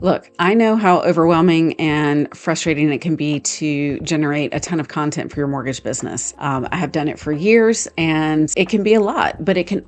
Look, I know how overwhelming and frustrating it can be to generate a ton of content for your mortgage business. I have done it for years and it can be a lot, but it can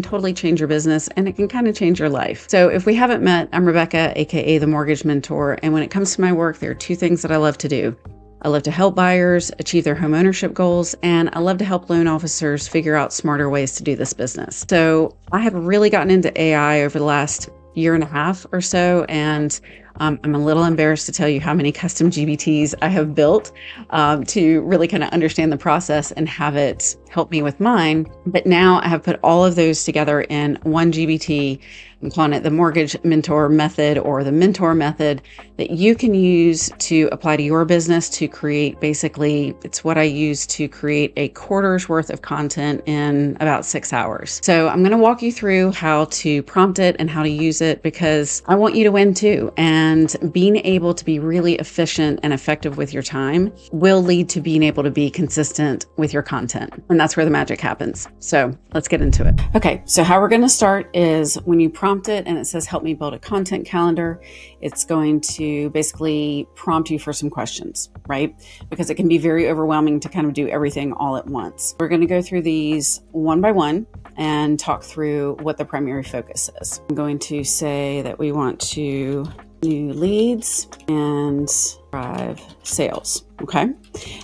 totally change your business and it can kind of change your life. So if we haven't met, I'm Rebecca, AKA the Mortgage Mentor. And when it comes to my work, there are two things that I love to do. I love to help buyers achieve their home ownership goals, and I love to help loan officers figure out smarter ways to do this business. So I have really gotten into AI over the last year and a half or so, and I'm a little embarrassed to tell you how many custom GBTs I have built to really kind of understand the process and have it help me with mine. But now I have put all of those together in one GBT. I'm calling it the Mortgage Mentor Method, or the Mentor Method, that you can use to apply to your business to create, basically, it's what I use to create a quarter's worth of content in about 6 hours. So I'm going to walk you through how to prompt it and how to use it, because I want you to win too. And being able to be really efficient and effective with your time will lead to being able to be consistent with your content. And that's where the magic happens. So let's get into it. Okay, so how we're going to start is when you prompt it and it says, help me build a content calendar, it's going to basically prompt you for some questions, right? Because it can be very overwhelming to kind of do everything all at once. We're going to go through these one by one and talk through what the primary focus is. I'm going to say that we want to new leads and drive sales. Okay.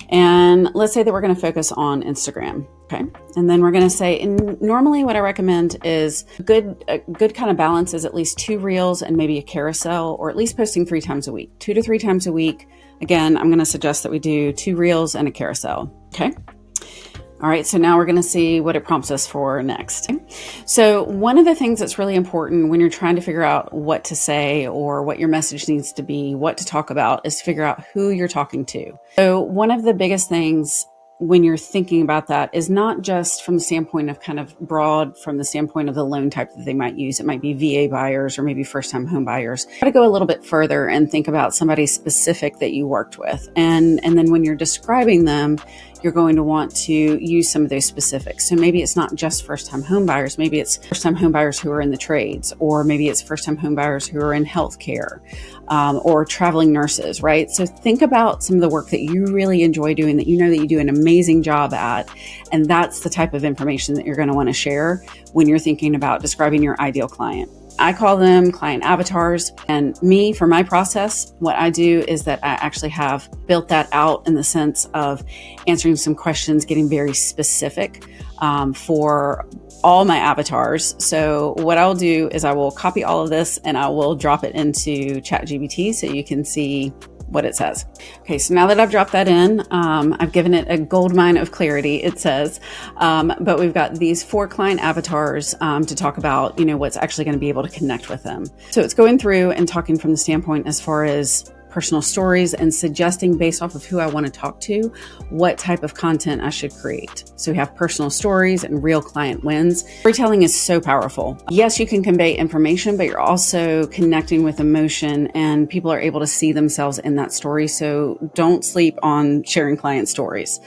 And let's say that we're going to focus on Instagram. Okay. And then we're going to say, and normally what I recommend is a good kind of balance is at least 2 reels and maybe a carousel, or at least posting 3 times a week, 2 to 3 times a week. Again, I'm going to suggest that we do 2 reels and a carousel. Okay. All right, so now we're going to see what it prompts us for next. So one of the things that's really important when you're trying to figure out what to say or what your message needs to be, what to talk about, is to figure out who you're talking to. So one of the biggest things when you're thinking about that is not just from the standpoint of kind of broad, from the standpoint of the loan type that they might use. It might be VA buyers or maybe first-time home buyers. Got to go a little bit further and think about somebody specific that you worked with. And then when you're describing them, you're going to want to use some of those specifics. So maybe it's not just first-time home buyers. Maybe it's first-time home buyers who are in the trades, or maybe it's first-time home buyers who are in healthcare, or traveling nurses, right? So think about some of the work that you really enjoy doing, that you know that you do an amazing job at. And that's the type of information that you're going to want to share when you're thinking about describing your ideal client. I call them client avatars. And me, for my process, what I do is that I actually have built that out in the sense of answering some questions, getting very specific for all my avatars. So what I'll do is I will copy all of this and I will drop it into ChatGPT so you can see what it says. Okay, so now that I've dropped that in, I've given it a gold mine of clarity, it says, but we've got these 4 client avatars to talk about, what's actually going to be able to connect with them. So it's going through and talking from the standpoint as far as personal stories and suggesting, based off of who I want to talk to, what type of content I should create. So we have personal stories and real client wins. Storytelling is so powerful. Yes, you can convey information, but you're also connecting with emotion, and people are able to see themselves in that story. So don't sleep on sharing client stories.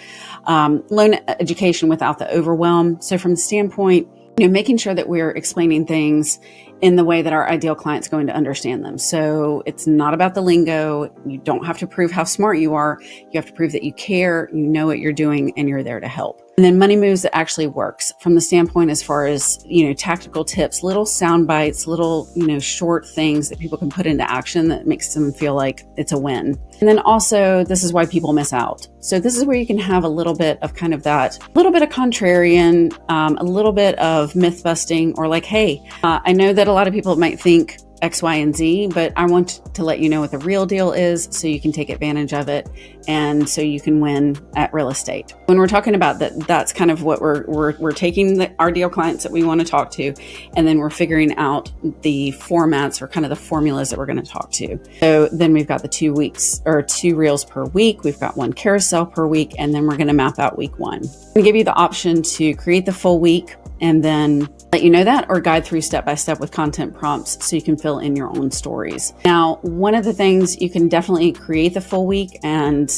Loan education without the overwhelm. So from the standpoint, making sure that we're explaining things in the way that our ideal client's going to understand them. So it's not about the lingo. You don't have to prove how smart you are. You have to prove that you care, you know what you're doing, and you're there to help. And then money moves that actually works from the standpoint as far as, tactical tips, little sound bites, little, short things that people can put into action that makes them feel like it's a win. And then also, this is why people miss out. So this is where you can have a little bit of kind of that, a little bit of contrarian, a little bit of myth busting, or like, hey, I know that a lot of people might think X, Y, and Z, but I want to let you know what the real deal is so you can take advantage of it and so you can win at real estate. When we're talking about that, that's kind of what we're taking our ideal clients that we want to talk to, and then we're figuring out the formats or kind of the formulas that we're going to talk to. So then we've got the 2 weeks or 2 reels per week. We've got 1 carousel per week, and then we're going to map out week 1. I'm going to give you the option to create the full week and then let you know that, or guide through step by step with content prompts so you can fill in your own stories. Now, one of the things, you can definitely create the full week and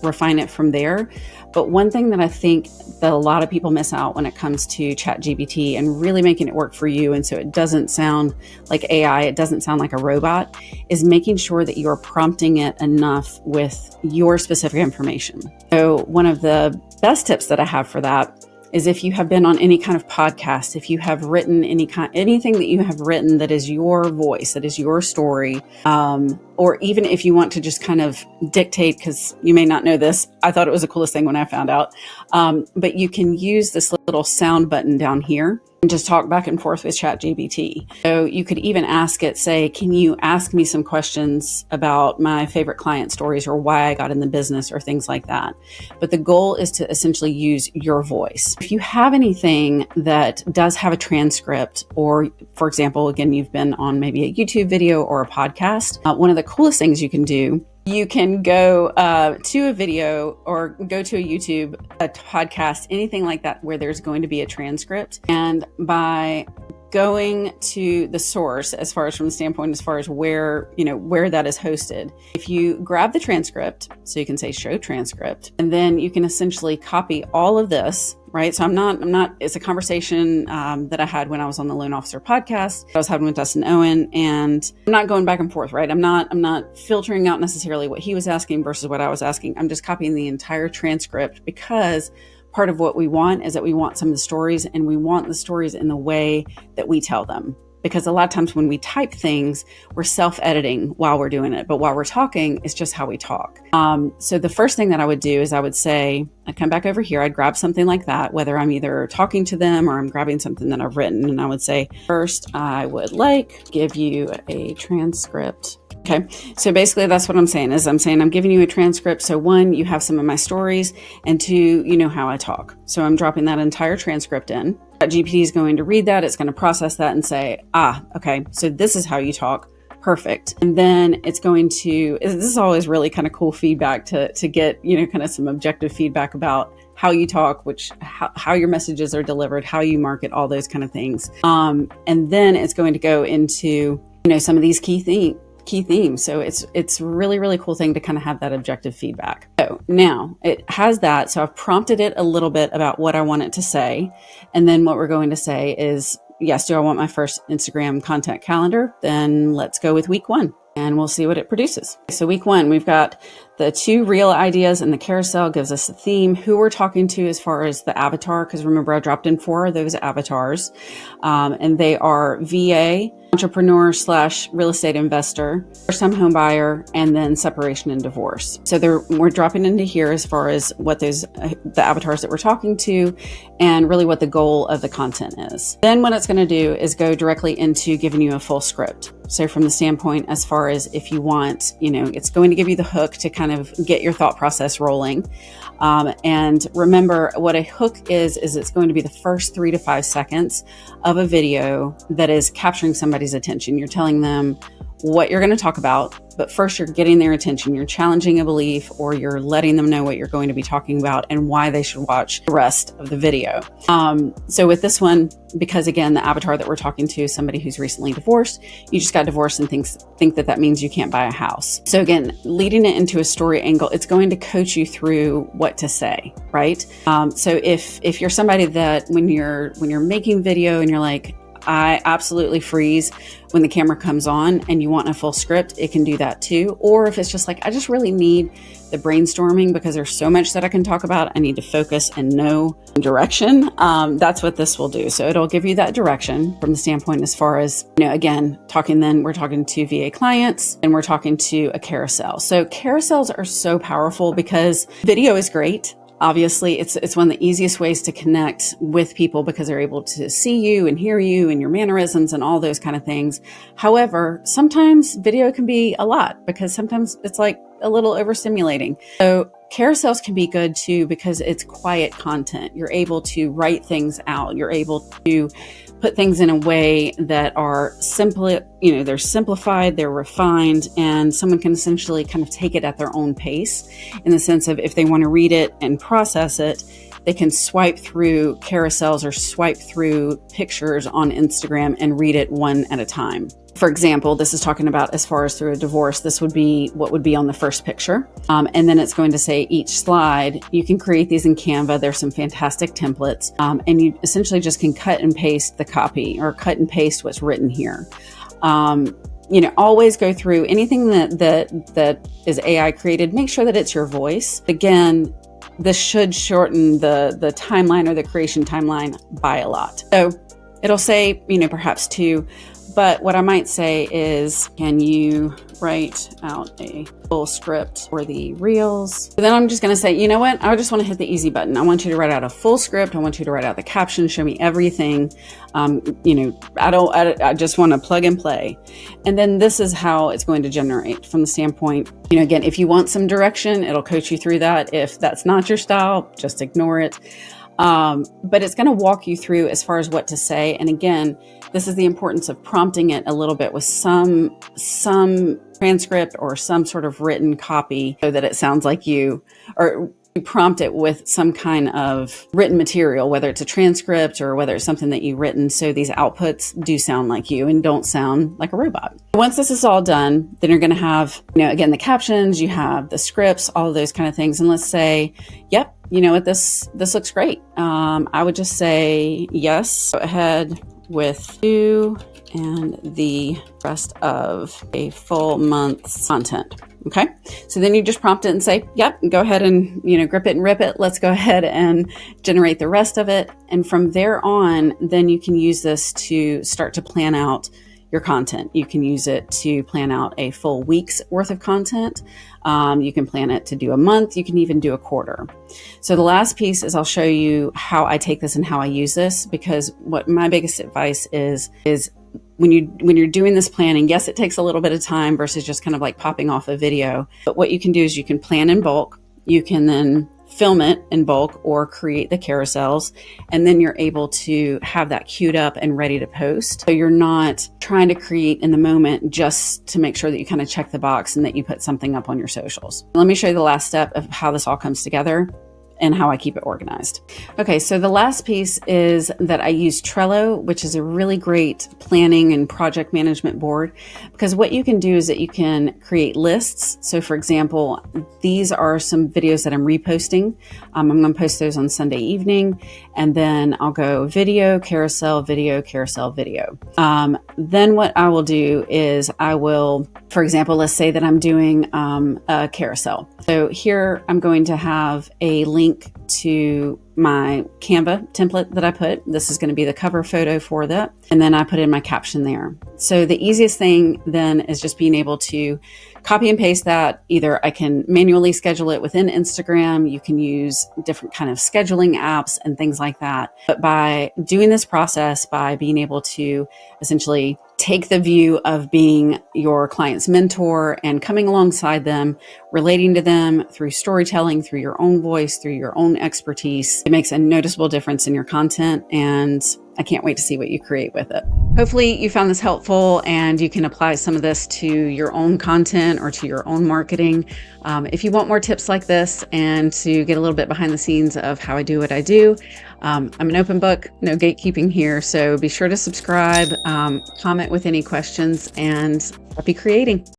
refine it from there. But one thing that I think that a lot of people miss out when it comes to ChatGPT and really making it work for you, and so it doesn't sound like AI, it doesn't sound like a robot, is making sure that you're prompting it enough with your specific information. So one of the best tips that I have for that is if you have been on any kind of podcast, if you have written anything that you have written that is your voice, that is your story, or even if you want to just kind of dictate, because you may not know this, I thought it was the coolest thing when I found out, but you can use this little sound button down here and just talk back and forth with ChatGPT. So you could even ask it, say, can you ask me some questions about my favorite client stories or why I got in the business or things like that. But the goal is to essentially use your voice. If you have anything that does have a transcript, or for example, again, you've been on maybe a YouTube video or a podcast, one of the coolest things you can do, you can go to a video or go to a YouTube, a podcast, anything like that, where there's going to be a transcript. And by going to the source, as far as from the standpoint, as far as where that is hosted, if you grab the transcript, so you can say show transcript, and then you can essentially copy all of this, right? So I'm not, it's a conversation that I had when I was on the Loan Officer podcast. I was having with Dustin Owen, and I'm not going back and forth, right? I'm not filtering out necessarily what he was asking versus what I was asking. I'm just copying the entire transcript, because part of what we want is that we want some of the stories, and we want the stories in the way that we tell them. Because a lot of times when we type things, we're self-editing while we're doing it. But while we're talking, it's just how we talk. So the first thing that I would do is I would say, I'd come back over here, I'd grab something like that, whether I'm either talking to them or I'm grabbing something that I've written. And I would say, first, I would give you a transcript. Okay. So basically that's what I'm saying I'm giving you a transcript. So one, you have some of my stories, and two, you know how I talk. So I'm dropping that entire transcript in. GPT is going to read that. It's going to process that and say, okay, so this is how you talk. Perfect. And then it's going to, this is always really kind of cool feedback to get, kind of some objective feedback about how you talk, how your messages are delivered, how you market, all those kind of things. And then it's going to go into, some of these key themes. So it's really, really cool thing to kind of have that objective feedback. So now it has that. So I've prompted it a little bit about what I want it to say. And then what we're going to say is, yes, do I want my first Instagram content calendar? Then let's go with week 1 and we'll see what it produces. So week 1, we've got the 2 reel ideas, and the carousel gives us a theme, who we're talking to as far as the avatar. Because remember, I dropped in 4 of those avatars, and they are VA, entrepreneur / real estate investor, first time home buyer, and then separation and divorce. So we're dropping into here as far as what the avatars that we're talking to, and really what the goal of the content is. Then what it's going to do is go directly into giving you a full script. So from the standpoint, as far as if you want, it's going to give you the hook to kind of get your thought process rolling. And remember, what a hook is it's going to be the first 3 to 5 seconds of a video that is capturing somebody's attention. You're telling them what you're going to talk about, but first you're getting their attention. You're challenging a belief, or you're letting them know what you're going to be talking about and why they should watch the rest of the video. So with this one, because again, the avatar that we're talking to is somebody who's recently divorced, you just got divorced and think that means you can't buy a house. So again, leading it into a story angle, it's going to coach you through what to say, right? So if you're somebody that when you're making video and you're like, I absolutely freeze when the camera comes on, and you want a full script, it can do that too. Or if it's just like, I just really need the brainstorming because there's so much that I can talk about, I need to focus and know direction. That's what this will do. So it'll give you that direction from the standpoint as far as, again, we're talking to VA clients, and we're talking to a carousel. So carousels are so powerful because video is great. Obviously, it's one of the easiest ways to connect with people because they're able to see you and hear you and your mannerisms and all those kind of things. However, sometimes video can be a lot because sometimes it's like a little overstimulating. So carousels can be good too because it's quiet content. You're able to write things out. You're able to put things in a way that are simply, they're simplified, they're refined, and someone can essentially kind of take it at their own pace in the sense of if they want to read it and process it, they can swipe through carousels or swipe through pictures on Instagram and read it one at a time. For example, this is talking about as far as through a divorce, this would be what would be on the first picture. And then it's going to say each slide. You can create these in Canva. There's some fantastic templates. And you essentially just can cut and paste the copy or cut and paste what's written here. Always go through anything that is AI created. Make sure that it's your voice. Again, this should shorten the timeline or the creation timeline by a lot. So it'll say, perhaps 2. But what I might say is, can you write out a full script for the reels? So then I'm just going to say, you know what? I just want to hit the easy button. I want you to write out a full script. I want you to write out the caption, show me everything. I just want to plug and play. And then this is how it's going to generate from the standpoint, again, if you want some direction, it'll coach you through that. If that's not your style, just ignore it. But it's going to walk you through as far as what to say. And again, this is the importance of prompting it a little bit with some transcript or some sort of written copy so that it sounds like you, or you prompt it with some kind of written material, whether it's a transcript or whether it's something that you've written. So these outputs do sound like you and don't sound like a robot. Once this is all done, then you're going to have, again, the captions, you have the scripts, all of those kind of things. And let's say, yep, you know what, this looks great. I would just say, yes, go ahead with you and the rest of a full month's content. Okay. So then you just prompt it and say, yep, go ahead and, grip it and rip it. Let's go ahead and generate the rest of it. And from there on, then you can use this to start to plan out your content. You can use it to plan out a full week's worth of content. You can plan it to do a month. You can even do a quarter. So the last piece is I'll show you how I take this and how I use this, because what my biggest advice is when you're doing this planning, yes, it takes a little bit of time versus just kind of like popping off a video. But what you can do is you can plan in bulk. You can then film it in bulk or create the carousels, and then you're able to have that queued up and ready to post. So you're not trying to create in the moment just to make sure that you kind of check the box and that you put something up on your socials. Let me show you the last step of how this all comes together and how I keep it organized. Okay, so the last piece is that I use Trello, which is a really great planning and project management board, because what you can do is that you can create lists. So for example, these are some videos that I'm reposting. I'm going to post those on Sunday evening, and then I'll go video, carousel, video, carousel, video. Then what I will do is I will, for example, let's say that I'm doing a carousel. So here I'm going to have a link to my Canva template that I put. This is going to be the cover photo for that. And then I put in my caption there. So the easiest thing then is just being able to copy and paste that. Either I can manually schedule it within Instagram. You can use different kind of scheduling apps and things like that. But by doing this process, by being able to essentially take the view of being your client's mentor and coming alongside them, relating to them through storytelling, through your own voice, through your own expertise, it makes a noticeable difference in your content. And I can't wait to see what you create with it. Hopefully you found this helpful and you can apply some of this to your own content or to your own marketing. If you want more tips like this and to get a little bit behind the scenes of how I do what I do, I'm an open book, no gatekeeping here. So be sure to subscribe, comment with any questions, and happy creating.